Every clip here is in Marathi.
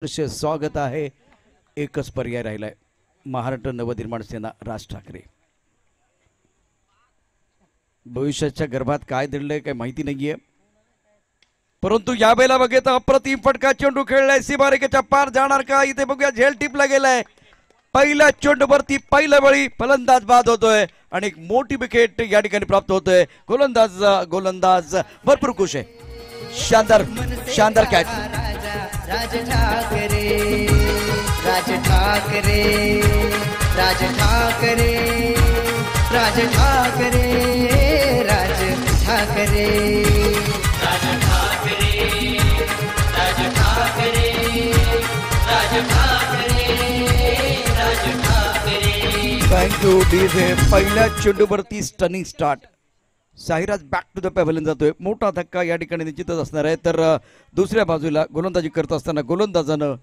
स्वागत आहे। एकच पर्याय राहिलाय, महाराष्ट्र नवनिर्माण सेना राज ठाकरे। भविष्याच्या गर्भात काय दडलंय काय माहिती नाहीये, परंतु या वेळेला बघितलं अप्रतिम फटका चेंडू खेळलाय, सीमारेषेच्या पार जाणार का इथे बघूया। झेल टिपला गेलाय, पहिल्या चेंडूवरती पहिल्या वेळी फलंदाज बाद होतोय आणि एक मोठी विकेट या ठिकाणी प्राप्त होतोय। गोलंदाज भरपूर खुश आहे। शानदार catch. Raj Thackeray Raj Thackeray Raj Thackeray Raj Thackeray Raj Thackeray Raj Thackeray Raj Thackeray Raj Thackeray Raj Thackeray. Thank you DJ. पहिल्या चेंडूवरती stunning start, Sahiraj back to the pavilion जातोय। मोठा धक्का या ठिकाणी निश्चितच असणार आहे। तर दुसऱ्या बाजूला गोलंदाजी करत असताना गोलंदाजानं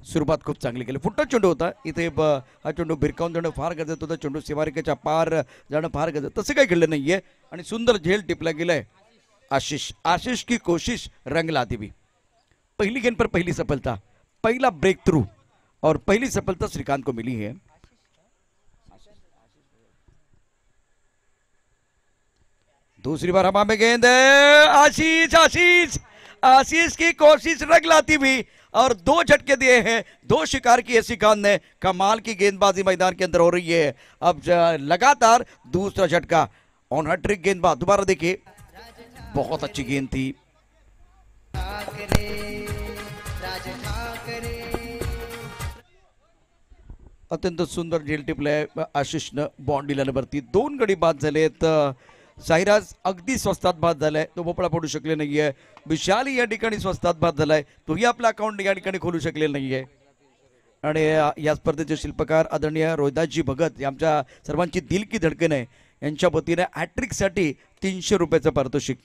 सुरुवात खूप चांगली केली। फुटत चेंडू होता, इथे हा चेंडू भिरकावून जाणं फार गरजेचं होतं। चेंडू सीमारेषेच्या पार जाणं फार गरजेचं, तसं काही घडलं नाहीये आणि सुंदर झेल टिपला गेलाय। आशीष की कोशिश रंगला देवी। पहली गेंद पर पहली सफलता, पहला ब्रेक थ्रू और पहली सफलता श्रीकांत को मिली है। दूसरी बार हवा में गेंद है, आशीष की कोशिश रंग लाती भी और दो झटके दिए हैं। दो शिकार किए श्रीकांत ने। कमाल की गेंदबाजी मैदान के अंदर हो रही है। अब लगातार दूसरा झटका ऑन हैट्रिक गेंदबाज। दोबारा देखिए, बहुत अच्छी गेंद थी। अत्यंत सुंदर झेल टिपलाय आशिषनं। बॉन्डीला वरती दोन गडी बाद झालेत। साहिराज अगदी स्वस्तात बाद झालाय, तो भोपळा पडू शकले नाहीये। विशाली या ठिकाणी स्वस्तात बाद झालाय, तोही आपला अकाउंट या ठिकाणी खोलू शकले नाहीये। आणि या स्पर्धेचे शिल्पकार आदरणीय रोहिदासजी भगत आमच्या सर्वांची दिल की धडकन आहे। यांच्या वतीने हॅट्रिकसाठी 300 रुपयाचं पारितोषिक,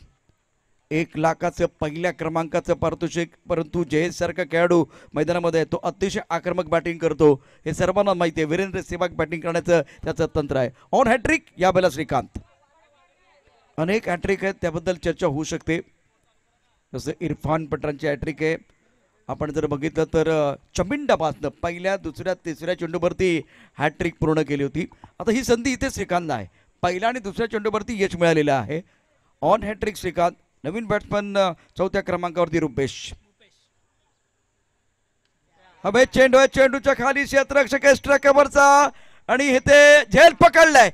1 लाखाचं पहिल्या क्रमांकाचं पारितोषिक। परंतु जयेश सारखा खेळाडू मैदानामध्ये तो अतिशय आक्रमक बॅटिंग करतो, हे सर्वांना माहिती आहे। वीरेंद्र सेहवाग बॅटिंग करण्याचं त्याचं तंत्र आहे। ऑन हॅट्रिक या वेळेला श्रीकांत। अनेक हॅट्रिक आहेत, त्याबद्दल चर्चा होऊ शकते। जसं इरफान पठाणची हॅट्रिक आहे, आपण जर बघितलं तर चमिंडाबाजनं पहिल्या दुसऱ्या तिसऱ्या चेंडूवरती हॅट्रिक पूर्ण केली होती। आता ही संधी इथे श्रीकांतला आहे, पहिल्या आणि दुसऱ्या चेंडूवरती यश मिळालेलं आहे। On hat trick Shrikant. नवीन बॅट्समन चौथ्या क्रमांकावरती रुपेश। हवे चेंडू, चेंडूच्या खाली क्षेत्ररक्षक एक्स्ट्रा कव्हरचा आणि इथे झेल पकडलाय।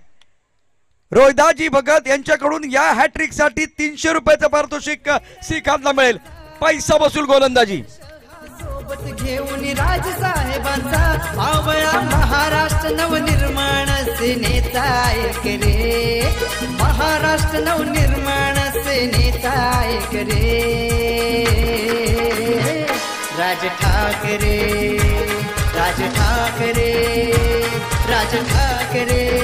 रोहिदासजी भगत यांच्याकडून या हॅट्रिक साठी 300 रुपयाचं पारितोषिक श्रीकांतला मिळेल। पैसा वसूल गोलंदाजी। सोबत घेऊन राज साहेबांचा आवळा महाराष्ट्र नवनिर्माण सेनेचा एक रे, महाराष्ट्र नवनिर्माण सेनेचा एक रे। राज ठाकरे राज ठाकरे राज ठाकरे।